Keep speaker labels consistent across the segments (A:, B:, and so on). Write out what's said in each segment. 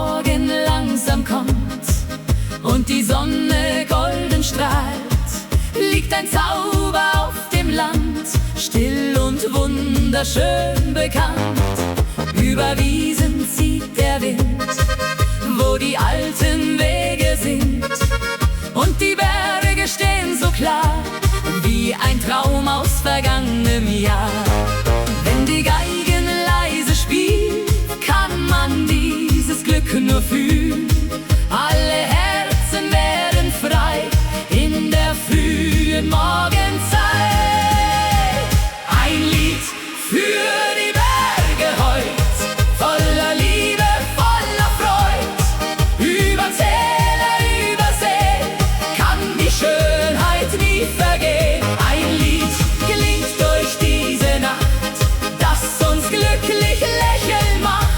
A: Morgen langsam kommt und die Sonne golden strahlt, liegt ein Zauber auf dem Land, still und wunderschön bekannt. Über Wiesen zieht der Wind, wo die alten Wege sind, und die Berge stehen so klar, wie ein Traum aus vergangenem Jahr. Wenn die Geigen leise spielt, kann man dieses Glück nur fühlen. Alle Herzen werden frei in der frühen Morgenzeit. Ein Lied für die Berge heut, voller Liebe, voller Freud. Über Täler, über See kann die Schönheit nie vergehen. Ein Lied klingt durch diese Nacht, das uns glücklich lächeln macht.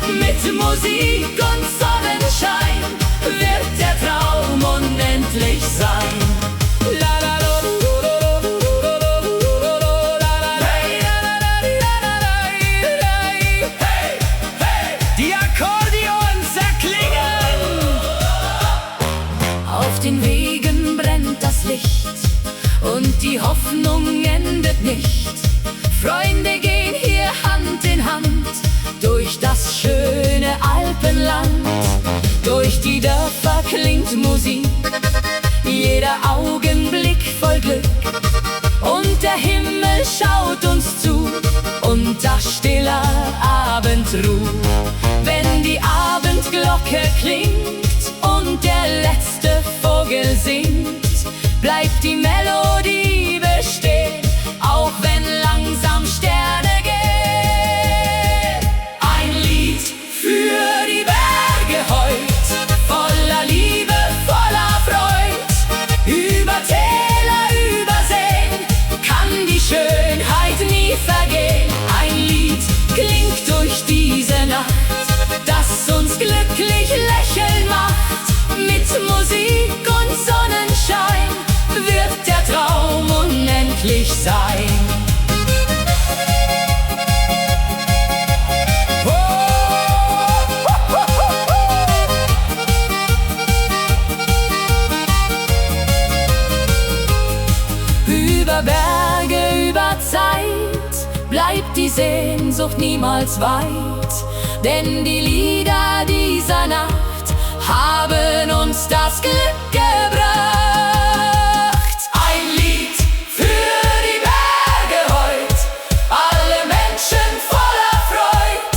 A: Mit Musik und Sonnenschein wird der Traum unendlich sein. Die Akkordeons erklingen. Auf den Wegen brennt das Licht und die Hoffnung endet nicht. Freunde gehen hier Hand in Hand durch das schöne Alpenland. Durch die Dörfer klingt Musik, jeder Augenblick voll Glück, und der Himmel schaut uns zu unter stiller Abendruh. Wenn die Abendglocke klingt und der letzte Vogel singt, bleibt die Melodie bestehen, auch wenn langsam Sterne gehen. Ein Lied für die Berge heut, voller Liebe, voller Freud. Über Täler, über Seen kann die Schönheit nie vergehen. Ein Lied klingt durch diese Nacht, das uns glücklich lächeln macht. Mit Musik und Sonnenschein wird der Traum unendlich sein. Über Berge, über Zeit bleibt die Sehnsucht niemals weit, denn die Lieder dieser Nacht haben uns das Glück gebracht. Ein Lied für die Berge heut, alle Menschen voller Freud.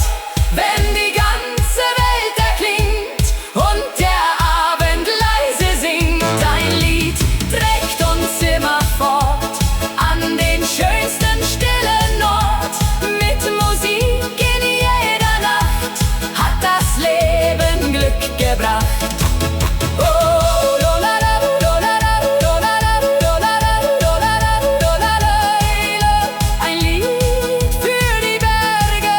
A: Wenn die ganze Welt erklingt und der Abend leise singt, ein Lied trägt uns immer fort an den schönsten stillen Ort. Mit Musik in jeder Nacht hat das Leben Glück gebracht. Ein Lied für die Berge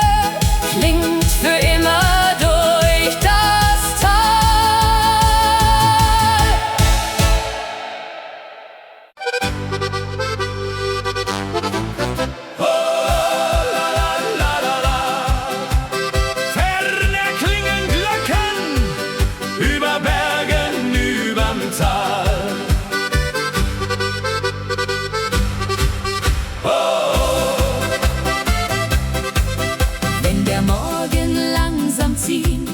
A: klingt für immer durch das Tal.
B: Fern erklingen Glocken über Bergen, überm Tal.
A: Wenn der Morgen langsam zieht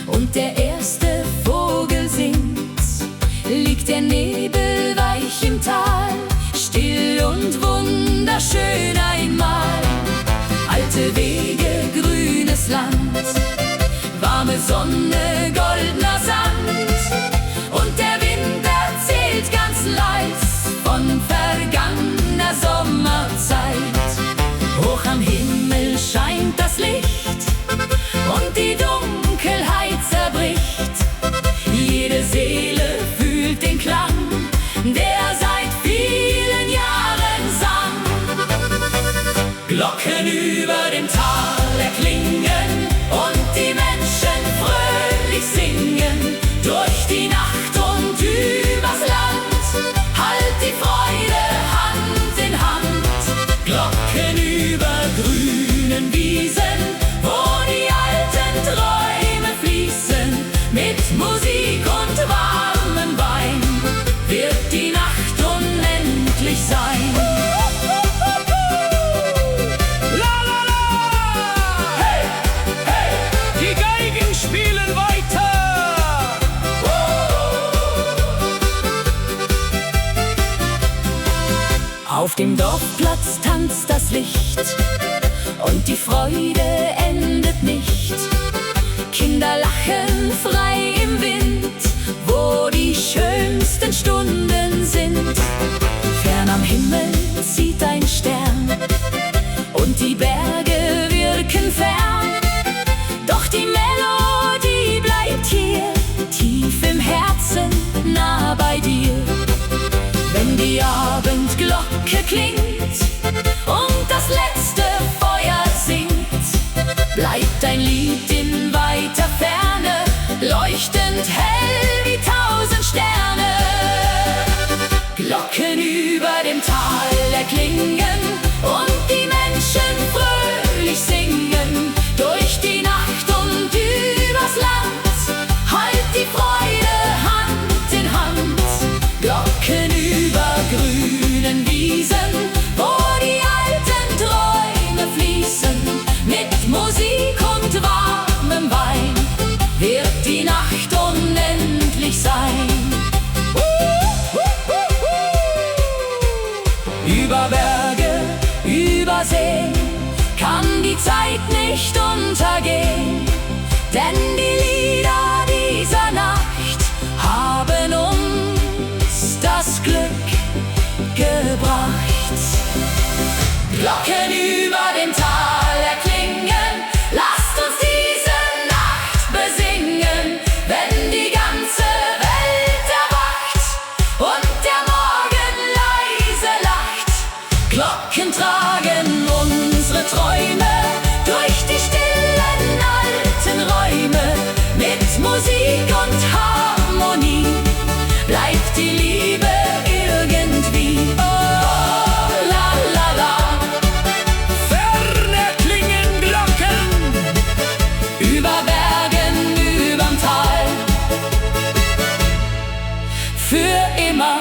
A: und der erste Vogel singt, liegt der Nebel weich im Tal, still und wunderschön einmal. Alte Wege, grünes Land, warme Sonne, goldener Sand, und der Wind erzählt ganz leis von vergangener Sommerzeit. Hoch am Himmel scheint das Licht und die Dunkelheit zerbricht. Jede Seele fühlt den Klang, der seit vielen Jahren sang. Glocken über dem Tal erklingen und die Menschen fröhlich Auf dem Dorfplatz tanzt das Licht und die Freude endet nicht. Kinder lachen frei im Wind, wo die schönsten Stunden sind. Fern am Himmel zieht ein Stern und die Berge wirken fern. Doch die Melodie bleibt hier, tief im Herzen, nah bei dir. Wenn die Abendglocke klingt und das letzte Feuer singt, bleibt ein Lied in weiter Ferne, leuchtend hell wie 1000 Sterne. Glocken über dem Tal erklingen und die Menschen fröhlich singen. Durch die Nacht und übers Land, halt die Freude Hand in Hand. Glocken über grünen Wiesen, wo die alten Träume fließen. Mit Musik und warmem Wein wird die Nacht unendlich sein. Über Berge, über See kann die Zeit nicht untergehen, denn die Lieder dieser Nacht haben uns das Glück gebracht. Glocken über dem Tal erklingen, lasst uns diese Nacht besingen, wenn die ganze Welt erwacht und der Morgen leise lacht. Glocken tragen unsere Träume durch die stillen alten Räume. Mit Musik und Harmonie bleibt die Liebe irgendwie. Oh, la la la.
B: Ferne klingen Glocken
A: Über Bergen, überm Tal, für immer.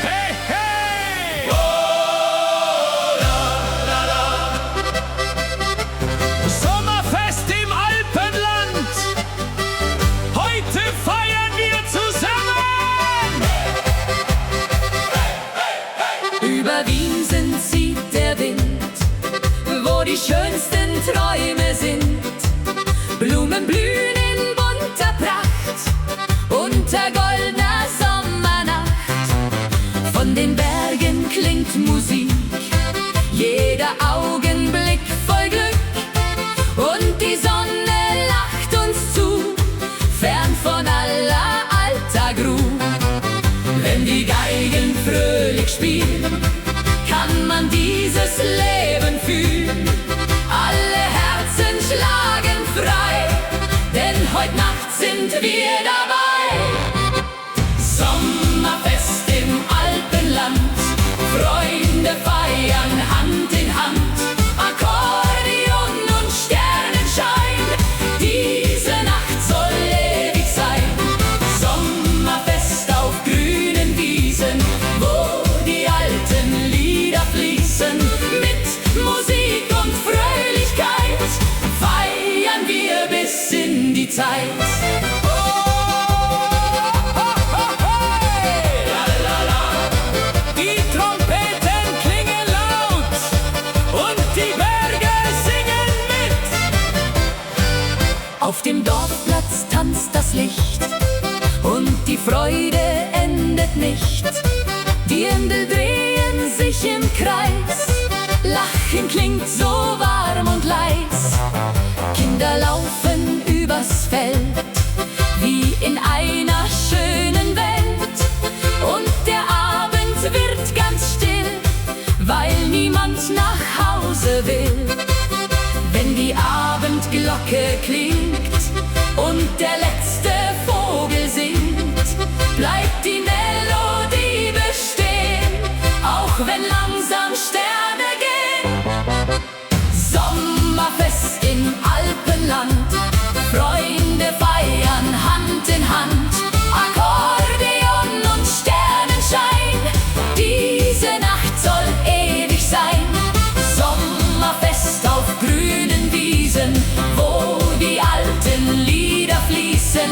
B: Hey, hey! Oh, la, la, la. Sommerfest im Alpenland. Heute feiern wir zusammen.
A: Über Wiesen zieht der Wind, wo die schönsten Träume sind. Blumen blühen in bunter Pracht, unter goldener Sommernacht. Von den Bergen klingt Musik, jeder Augenblick voll Glück. Und die Sonne lacht uns zu, fern von aller Alltagruh. Wenn die Geigen fröhlich spielen, kann man dieses Leben fühlen. Alle Herzen schlagen frei, denn heute Nacht sind wir dabei. Sommerfest im Alpenland, Freunde feiern Hand in Hand. Akkordeon und Sternenschein, diese Nacht soll ewig sein. Sommerfest auf grünen Wiesen, wo die alten Lieder fließen. Mit Musik und Fröhlichkeit feiern wir bis in die Zeit.
B: Die Trompeten klingen laut und die Berge singen mit.
A: Auf dem Dorfplatz tanzt das Licht und die Freude endet nicht. Dirndl drehen sich im Kreis, Lachen klingt so warm und leis. Kinder laufen übers Feld, wie in einer schönen Welt. Und der Abend wird ganz still, weil niemand nach Hause will. Wenn die Abendglocke klingt und der letzte Vogel singt, bleibt die Melodie bestehen, auch wenn langsam Sterne gehen. Sommerfest im Alpenland, Freunde feiern Hand in Hand. Akkordeon und Sternenschein, diese Nacht soll ewig sein. Sommerfest auf grünen Wiesen, wo die alten Lieder fließen.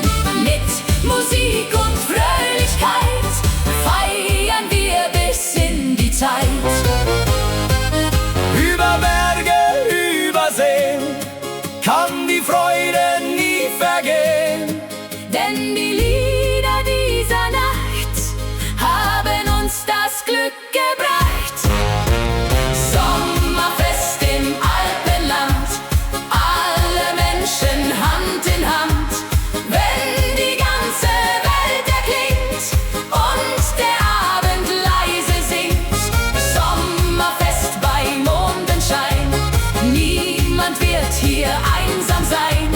A: hier einsam sein.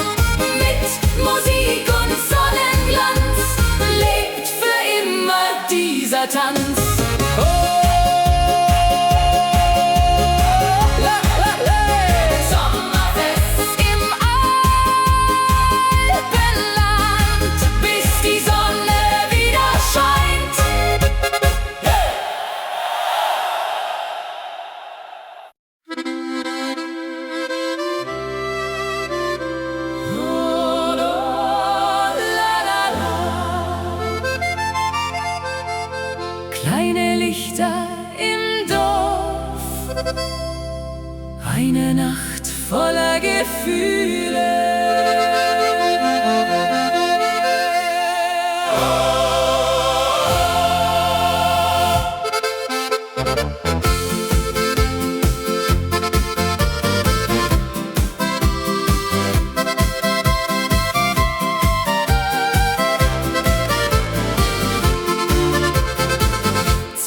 A: Mit Musik und Sonnenglanz lebt für immer dieser Tanz. Sommerfest im Alpenland, bis die Sonne wieder scheint. Kleine Lichter im Dorf, eine Nacht voller Gefühle.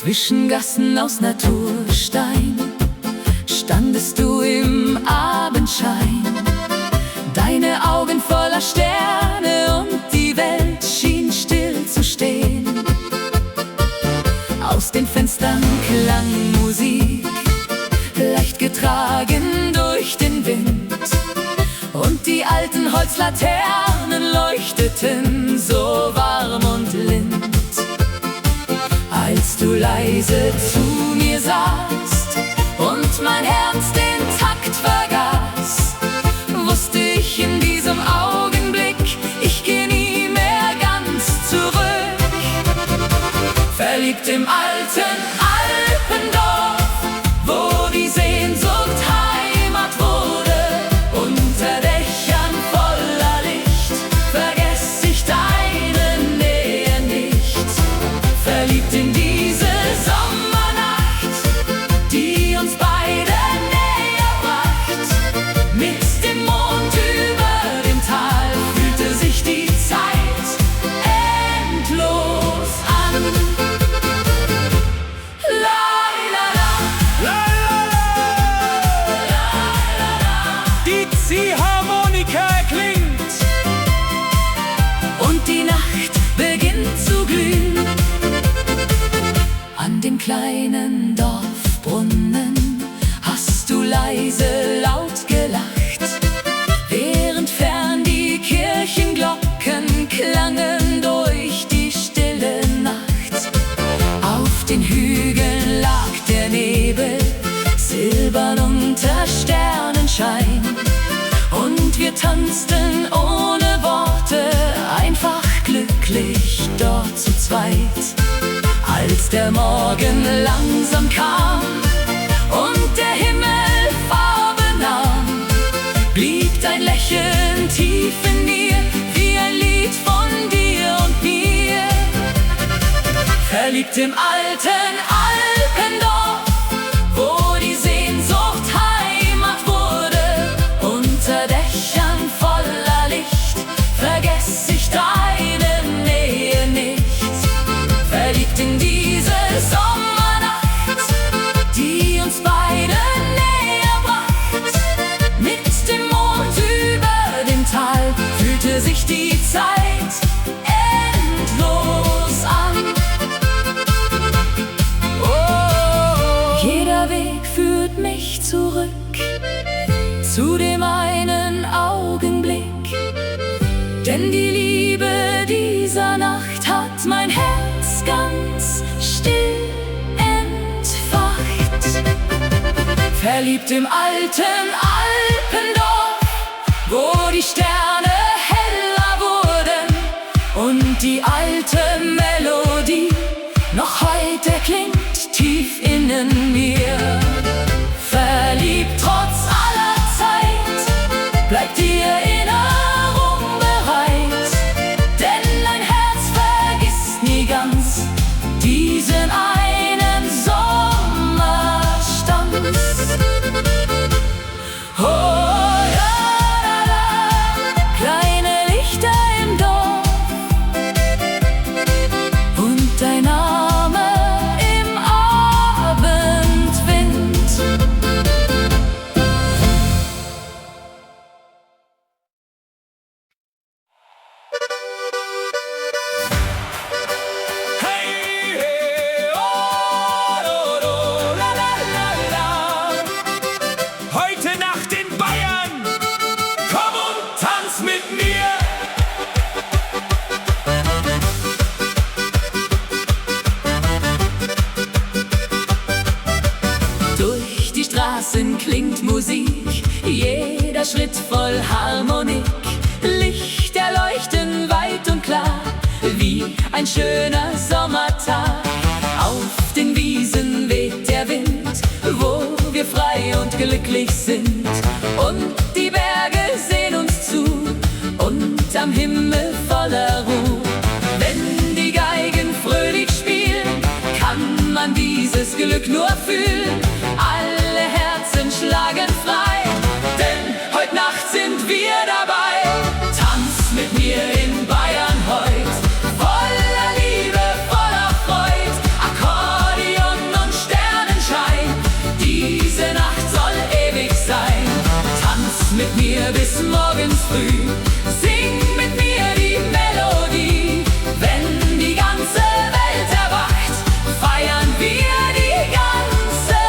A: Zwischen Gassen aus Naturstein standest du im Abendschein, deine Augen voller Sterne und die Welt schien still zu stehen. Aus den Fenstern klang Musik, leicht getragen durch den Wind, und die alten Holzlaternen leuchteten so warm und lind. Als du leise zu mir sahst und mein Herz den Takt vergaß, wusste ich in diesem Augenblick, ich geh nie mehr ganz zurück. Verliebt im alten Alpendorf, wo die Sehnsucht Heimat wurde, unter Dächern voller Licht, vergess ich deine Nähe nicht. Verliebt in diese Sommernacht, die uns beide näher bracht. Mit dem Mond über dem Tal fühlte sich die Zeit endlos an. La la la,
B: La la la, die Ziehharmonika erklingt
A: und die Nacht beginnt zu glühen. An dem kleinen Dorfbrunnen hast du leise laut gelacht, während fern die Kirchenglocken klangen durch die stille Nacht. Auf den Hügeln lag der Nebel, silbern unter Sternenschein, und wir tanzten ohne Worte, einfach glücklich dort zu zweit. Als der Morgen langsam kam und der Himmel Farbe nahm, blieb dein Lächeln tief in mir, wie ein Lied von dir und mir. Verliebt im alten Alpendorf, wo die Sehnsucht Heimat wurde, unter Dächern voller Licht, vergess ich deine Nähe nicht. Verliebt in diese Sommernacht, die uns beide näher bracht. Mit dem Mond über dem Tal fühlte sich die Zeit endlos an. Oh, jeder Weg führt mich zurück zu dem einen Augenblick, denn die Liebe dieser Nacht hat mein Herz ganz still entfacht. Verliebt im alten Alpendorf, wo die Sterne heller wurden und die alte Melodie noch heute klingt tief innen mir. Verliebt trotz aller Zeit, bleibt die Erinnerung bereit, denn ein Herz vergisst nie ganz diesen einen Sommerstanz. Oh, ja, la, la. die Straßen klingt Musik, jeder Schritt voll Harmonik. Lichter leuchten weit und klar, wie ein schöner Sommertag. Auf den Wiesen weht der Wind, wo wir frei und glücklich sind. Und die Berge sehen uns zu, und am Himmel voller Ruhe. Wenn die Geigen fröhlich spielen, kann man dieses Glück nur fühlen. Alle Herzen schlagen frei, denn heute Nacht sind wir dabei. Tanz mit mir in Bayern heut, voller Liebe, voller Freud. Akkordeon und Sternenschein, diese Nacht soll ewig sein. Tanz mit mir bis morgens früh, sing mit mir die Melodie. Wenn die ganze Welt erwacht, feiern wir die ganze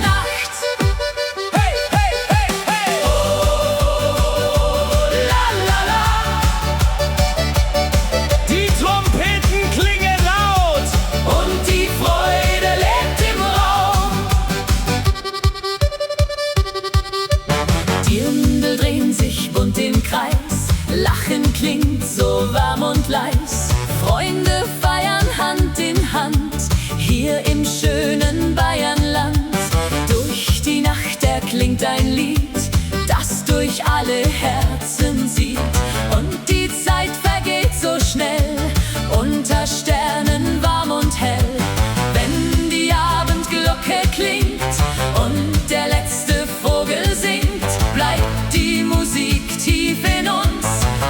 A: Nacht. Hey, hey, hey, hey! Oh, la, la, la.
B: Die Trompeten klingen laut
A: Und die Freude lebt im Raum. Dirndl drehen sich bunt im Kreis, Lachen klingt so warm und leis. Freunde feiern Hand in Hand, hier im schönen Bayernland. Durch die Nacht erklingt ein Lied, das durch alle Herzen zieht. Und die Zeit vergeht so schnell, unter Sternen warm und hell. Wenn die Abendglocke klingt und der letzte Vogel singt, bleibt die Musik tief in uns,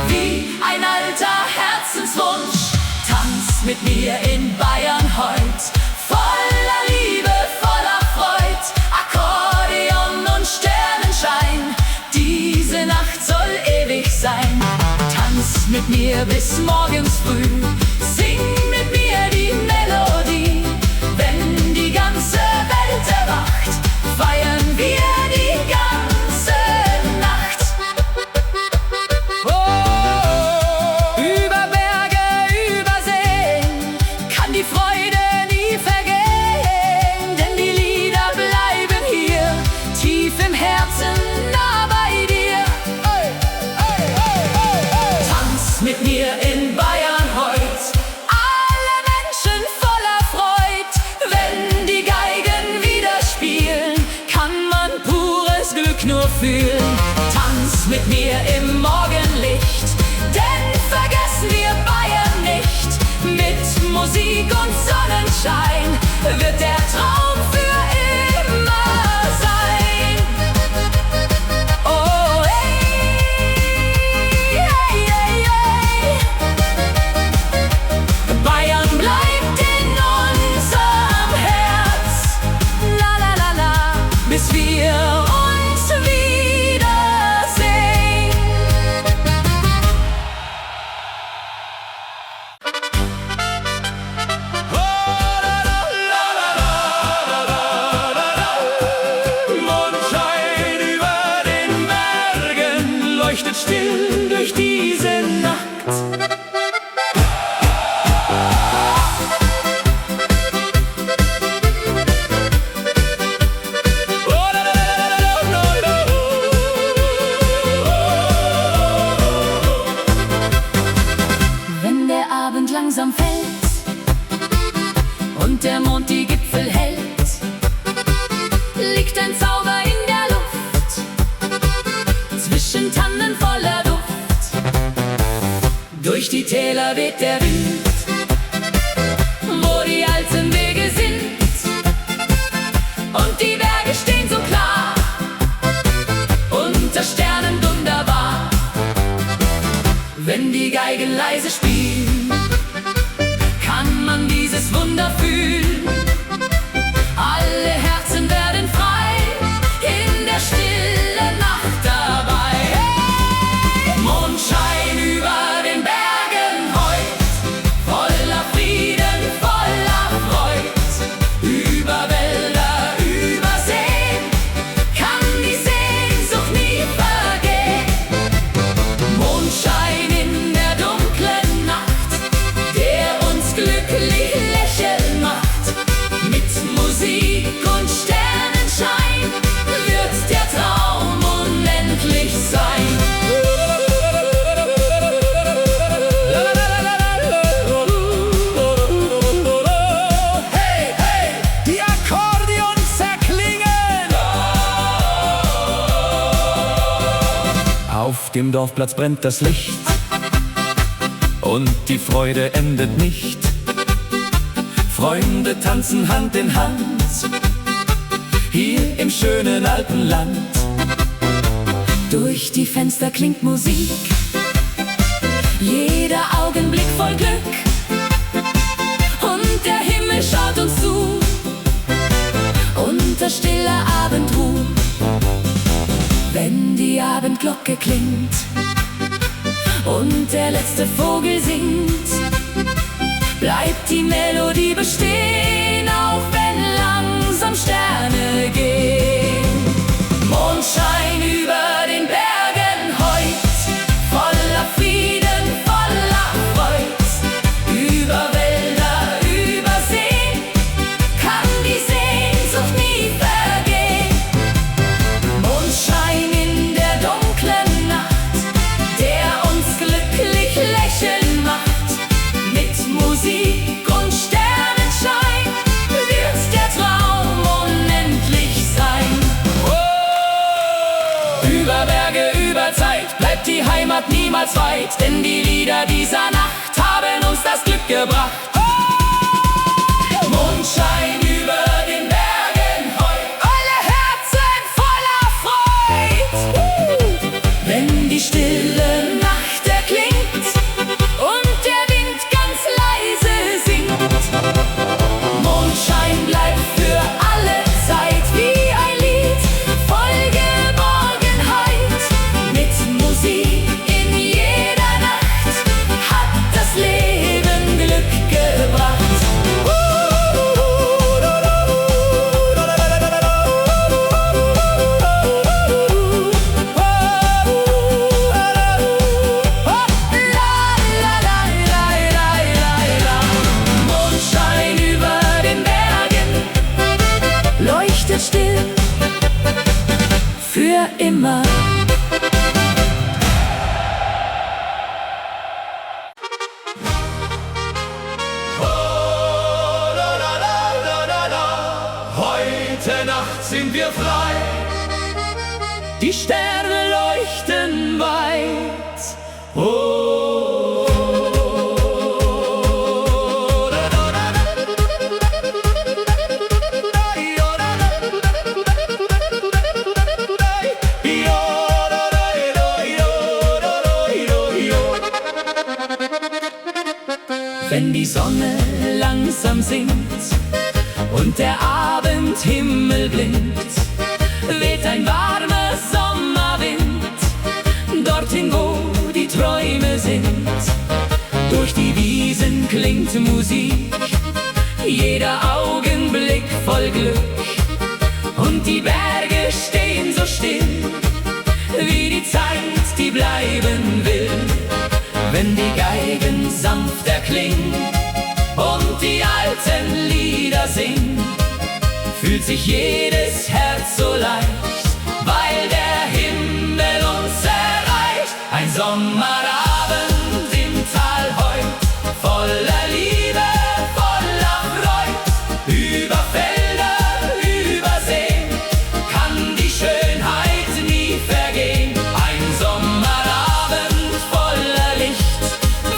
A: wie ein alter Herzenswunsch. Tanz mit mir in Bayern heut, voller Liebe, voller Freud. Akkordeon und Sternenschein, diese Nacht soll ewig sein. Tanz mit mir bis morgens früh, sing mit mir die Melodie. Wenn die ganze Welt erwacht, feiern wir die ganze Nacht.
B: Oh,
A: Über Berge, über Seen kann die Freude nie vergehen, denn die Lieder bleiben hier, tief im Herzen, nah bei dir. Tanz mit mir in Bayern heut, alle Menschen voller Freud. Wenn die Geigen wieder spielen, kann man pures Glück nur fühlen. Tanz mit mir im Morgenlicht, denn vergessen wir Bayern nicht. Mit Musik und Sonnenschein wird der Traum für immer sein. Oh, hey, hey, hey, hey. Bayern bleibt in unserem Herz, la la la la, bis wir uns wiedersehen.
B: Mondschein über den Bergen leuchtet still durch diese Nacht.
A: Wenn der Abend langsam fällt und der Mond die Gipfel hält, liegt ein Zauber in der Luft, zwischen Tannen voller Duft. Durch die Täler weht der Wind, wo die alten Wege sind, und die Berge stehen so klar, unter Sternen wunderbar. Wenn die Geigen leise spielen, kann man dieses Wunder fühlen. Alle Herzen werden frei, in der stillen Nacht dabei. Hey! Mondschein über den Bergen heut, voller Frieden, voller Freud. Über Wälder, über Seen kann die Sehnsucht nie vergehen. Mondschein in der dunklen Nacht, der uns glücklich lächeln macht.
B: Auf dem Dorfplatz brennt das Licht und die Freude endet nicht. Freunde tanzen Hand in Hand, hier im schönen Alpenland.
A: Durch die Fenster klingt Musik, jeder Augenblick voll Glück. Und der Himmel schaut uns zu, unter stiller Abendruhe. Wenn die Abendglocke klingt und der letzte Vogel singt, bleibt die Melodie bestehen, auch wenn langsam Sterne gehen. Mondschein über den Bergen heut, voller Frieden, voller Freud. Über Wälder, über Seen kann die Sehnsucht nie vergehen. Mondschein in der dunklen Nacht, der uns glücklich lächeln macht. Mit Musik und Sternenschein wird der Traum unendlich sein. Über Berge, über Zeit bleibt die Heimat niemals weit, denn die Lieder dieser Nacht haben uns das Glück gebracht. Mondschein über den Bergen heut, alle Herzen voller Freud. Wenn die stille Nacht erklingt und der Wind ganz leise singt, Mondschein bleibt für alle Zeit wie ein Lied voll Geborgenheit. Mit Musik in jeder Nacht hat das Leben Glück gebracht. Mondschein über den Bergen leuchtet still für immer.
B: Heute Nacht sind wir frei,
A: Die Sterne leuchten weit.
B: oh.
A: Wenn die Sonne langsam sinkt und der Abendhimmel blinkt, weht ein warmer Sommerwind dorthin, wo die Träume sind. Durch die Wiesen klingt Musik, jeder Augenblick voll Glück. Und die Berge stehen so still, wie die Zeit, die bleiben will. Wenn die Geigen sanft erklingen und die alten Lieder singen, fühlt sich jedes Herz so leicht, weil der Himmel uns erreicht. Ein Sommerabend im Tal heut, voller Liebe, voller Freud. Über Felder, über Seen kann die Schönheit nie vergehen. Ein Sommerabend voller Licht,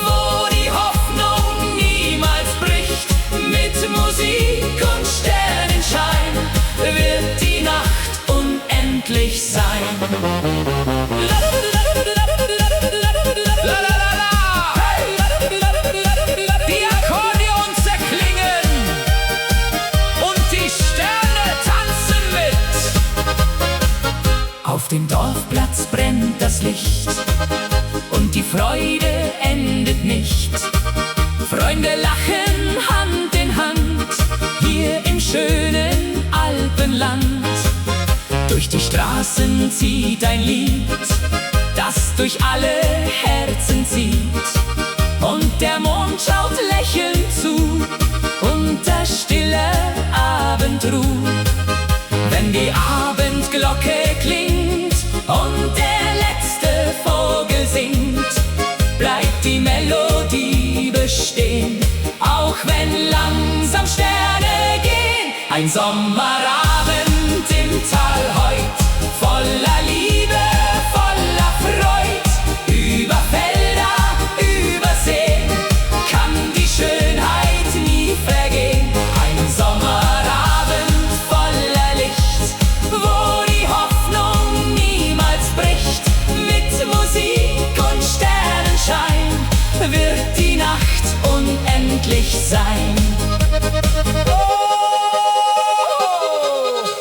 A: wo die Hoffnung niemals bricht. Mit Musik und Sternenschein wird die Nacht unendlich sein.
B: Die Akkordeons erklingen und die Sterne tanzen mit.
A: Auf dem Dorfplatz brennt das Licht und die Freude endet nicht. Freunde lachen Hand in Hand, hier im schönen Alpenland. Durch die Straßen zieht ein Lied, das durch alle Herzen zieht. Und der Mond schaut lächelnd zu, unter stiller Abendruhe. Wenn die Abendglocke klingt und der letzte Vogel singt, bleibt die Melodie bestehen, auch wenn langsam Sterne gehen. Ein Sommerabend im Tal heut, voller Liebe, voller Freude. glücklich sein.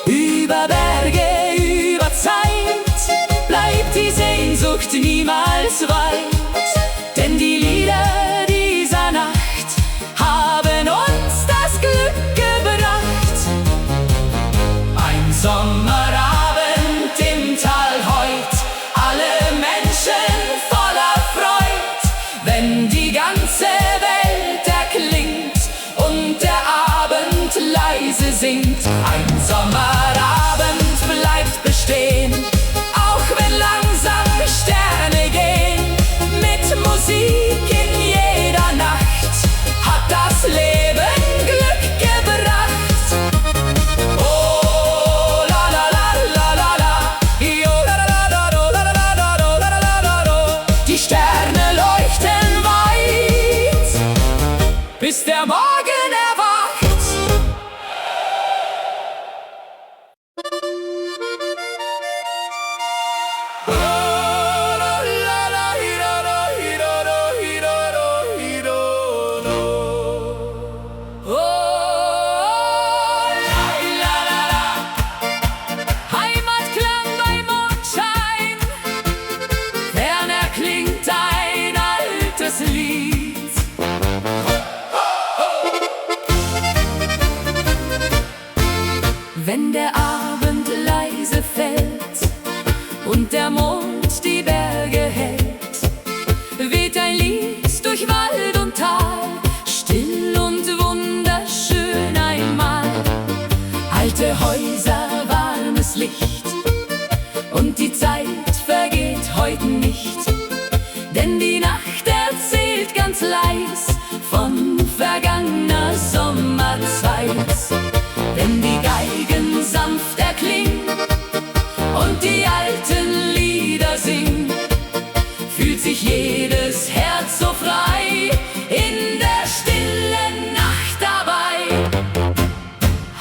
A: Über Berge, über Zeit bleibt die Sehnsucht niemals weit, denn die Lieder dieser Nacht haben uns das Glück gebracht. Ein Sommerabend im Tal heut, alle Menschen voller Freud, wenn die ganze Welt erklingt und der Abend leise singt. Ein Sommerabend bleibt bestehen, auch wenn langsam Sterne gehen. Mit Musik in jeder Nacht hat das Leben Glück gebracht. Oh la la la la la la, yo la la la la la la la la la la la. Die Sterne leuchten weit, bis der Morgen erwacht. Heimatklang bei Mondschein, fern erklingt ein altes Lied. Wenn der Abend leise fällt und der Mond die Berge hält, weht ein Lied durch Wald und Tal, still und wunderschön einmal. Alte Häuser, warmes Licht, und die Zeit vergeht heute nicht, denn die Nacht erzählt ganz leis von vergangener Sommerzeit. Wenn die Geigen sanft erklingen und die alten Lieder singen, fühlt sich jedes Herz so frei in der stillen Nacht dabei.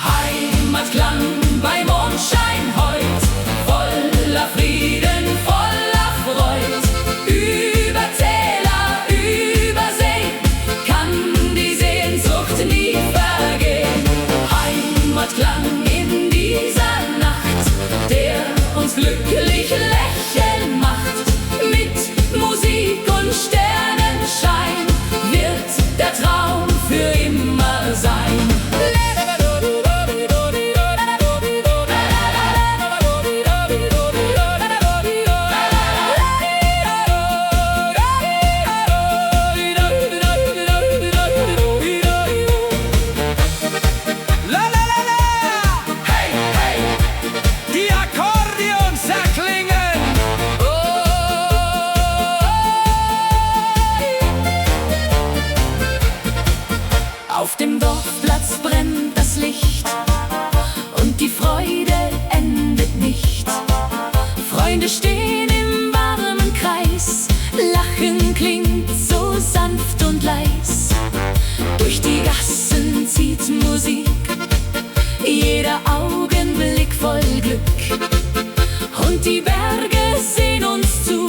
A: Heimatklang bei Mondschein heut, voller Frieden, voller Freud. Über Täler, über Seen kann die Sehnsucht nie vergehen. Heimatklang in dieser Nacht, der uns glücklich lächeln macht. Mit Musik und Sternenschein wird der Traum für immer sein. Auf dem Dorfplatz brennt das Licht und die Freude endet nicht. Freunde stehen im warmen Kreis, Lachen klingt so sanft und leis. Durch die Gassen zieht Musik, jeder Augenblick voll Glück. Und die Berge sehen uns zu,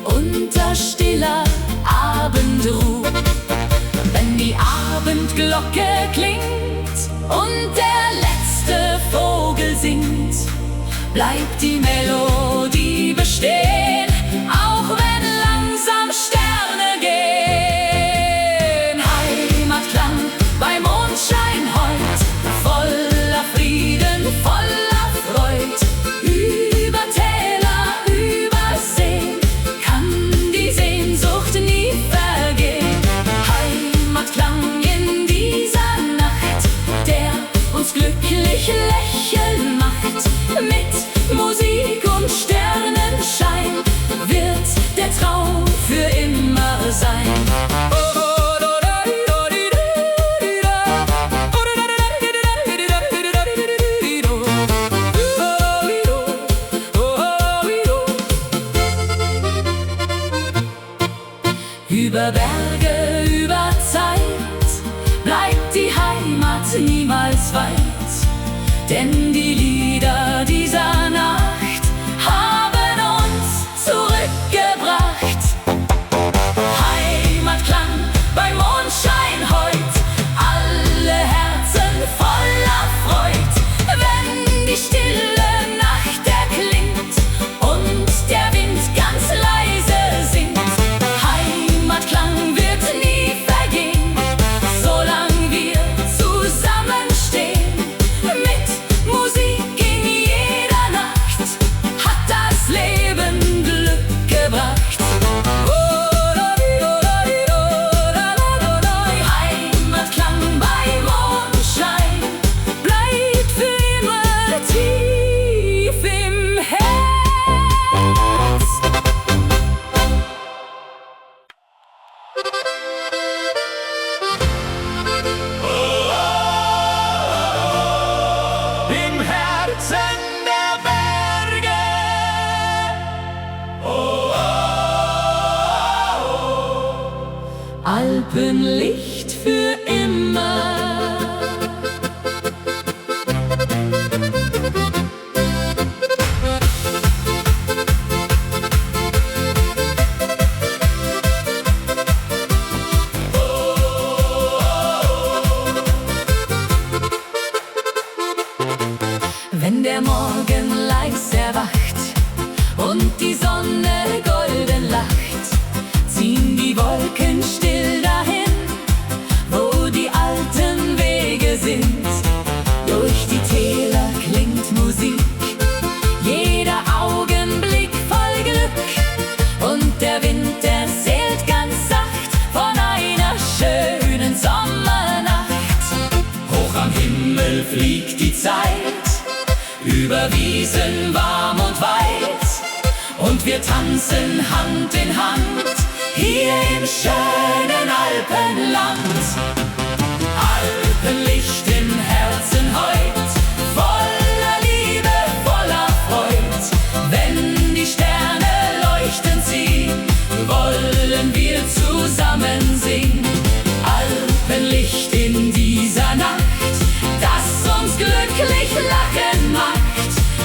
A: unter stiller Abendruh. Wenn die Abendglocke klingt und der letzte Vogel singt, bleibt die Melodie bestehen, auch wenn langsam Sterne gehen. Heimatklang bei Mondschein heut, voller Frieden, voller Freud. Über Täler, über Seen kann die Sehnsucht nie vergehen. Heimatklang in dieser Nacht, der uns glücklich lächeln macht. Mit Musik und Sternenschein wird der Traum für immer sein. Über Berge, über Zeit bleibt die Heimat niemals weit, denn die Lieder dieser Nacht haben uns zurückgebracht. Heimatklang bei Mondschein heut, Alpenlicht für immer. Wenn der Morgen leis erwacht und die Sonne golden lacht, ziehen die Wolken still dahin, wo die alten Wege sind. Durch die Täler klingt Musik, jeder Augenblick voll Glück, und der Wind erzählt ganz sacht von einer schönen Sommernacht. Hoch am Himmel fliegt die Zeit, über Wiesen warm und weit, und wir tanzen Hand in Hand hier im schönen Alpenland. Alpenlicht im Herzen heut, voller Liebe, voller Freud. Wenn die Sterne leuchten ziehen, wollen wir zusammen singen. Alpenlicht in dieser Nacht, das uns glücklich lachen macht.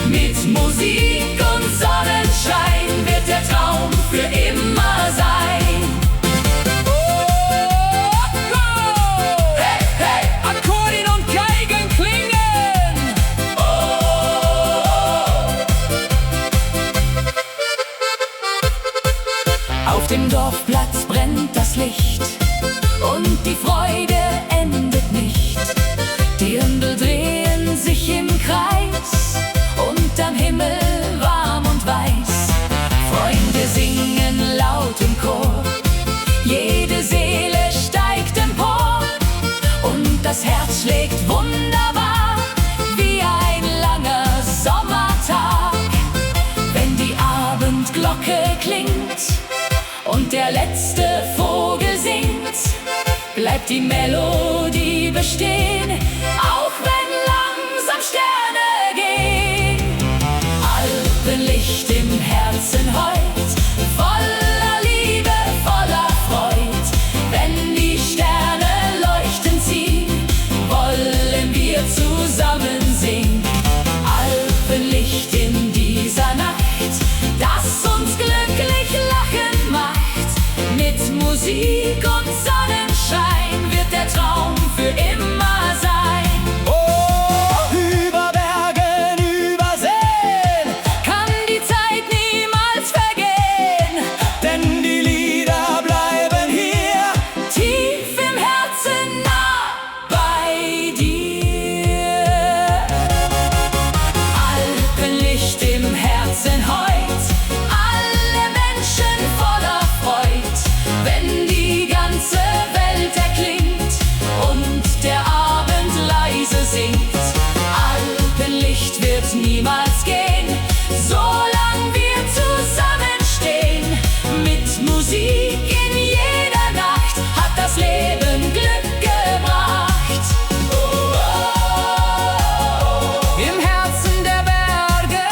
A: Mit Musik und Sonnenschein wird der Traum für immer sein. Hey, hey, Akkordeon und Geigen klingen. Auf dem Dorfplatz brennt das Licht und die Freude endet nicht. Die Ründel drehen sich im Kreis, am Himmel warm und weiß. Freunde singen laut im Chor, jede Seele steigt empor, und das Herz schlägt wunderbar wie ein langer Sommertag. Wenn die Abendglocke klingt und der letzte Vogel singt, bleibt die Melodie bestehen, auch wenn langsam Sterne gehen. Alpenlicht im Herzen heut, voller Liebe, voller Freud. Wenn die Sterne leuchten ziehen, wollen wir zusammen singen. Alpenlicht in dieser Nacht, das uns glücklich lachen macht. Mit Musik und Sonnenschein wird der Traum für immer sein. Niemals gehen, solange wir zusammenstehen. Mit Musik in jeder Nacht hat das Leben Glück gebracht. Oh, oh, oh. Im Herzen der Berge.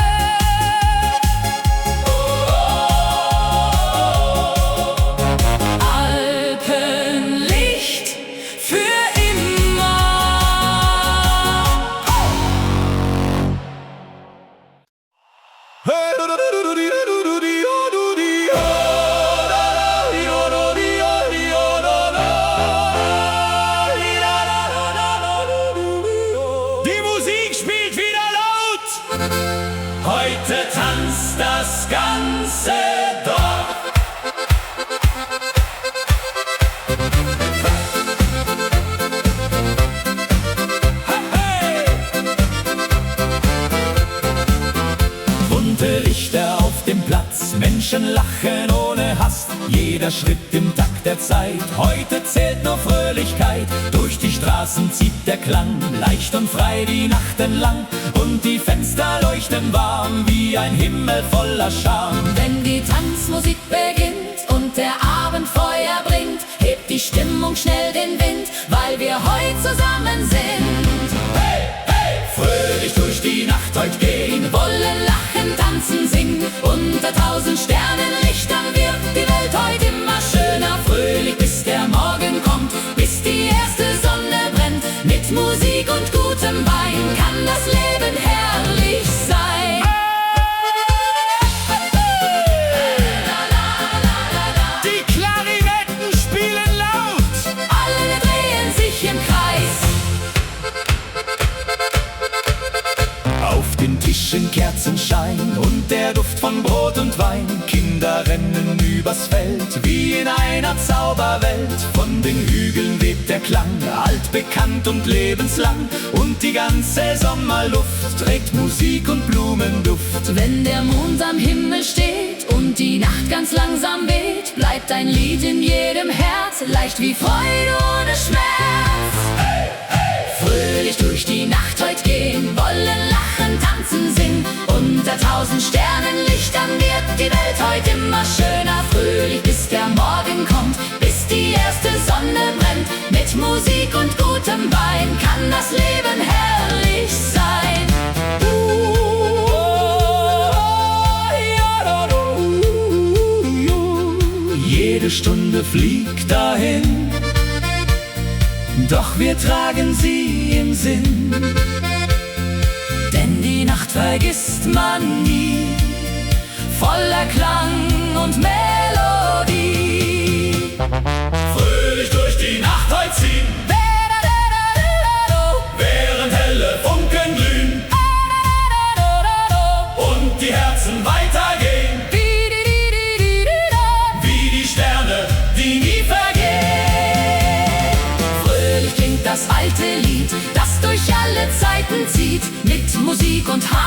A: Oh, oh, oh. Alpenlicht für immer.
B: Die Musik spielt wieder laut. Heute tanzt das ganze Dorf. Bunte Lichter auf dem Platz, Menschen lachen ohne Hast. Jeder Schritt im Takt der Zeit, heute zählt nur Fröhlichkeit. Durch die Straßen zieht der Klang, leicht und frei die Nacht entlang. Und die Fenster leuchten warm wie ein Himmel voller Charme.
A: Wenn die Tanzmusik beginnt und der Abend Feuer bringt, hebt die Stimmung schnell den Wind, weil wir heute zusammen sind.
B: Hey, hey, fröhlich durch die Nacht heute gehen,
A: wollen lachen, tanzen, singen. Unter 1000 Sternenlichtern wird die Welt heute immer schöner. Fröhlich bis der Morgen kommt.
B: Sonnenschein und der Duft von Brot und Wein. Kinder rennen übers Feld wie in einer Zauberwelt. Von den Hügeln weht der Klang, altbekannt und lebenslang. Und die ganze Sommerluft trägt Musik und Blumenduft.
A: Wenn der Mond am Himmel steht und die Nacht ganz langsam weht, bleibt ein Lied in jedem Herz, leicht wie Freude ohne Schmerz.
B: Hey, hey.
A: Fröhlich durch die Nacht heut gehen, wollen lachen, tanzen, singen. Unter 1000 Sternenlichtern wird die Welt heut immer schöner. Fröhlich bis der Morgen kommt, bis die erste Sonne brennt. Mit Musik und gutem Wein kann das Leben herrlich sein.
B: Jede Stunde fliegt dahin, doch wir tragen sie im Sinn.
A: Denn die Nacht vergisst man nie, voller Klang und Melodie.
B: Fröhlich durch die Nacht heut ziehen, während helle Funken glühen und die Herzen weitergehen, wie die Sterne, die nie vergehen.
A: Fröhlich klingt das alte Lied, das durch alle Zeiten zieht, mit Musik und Harmonie.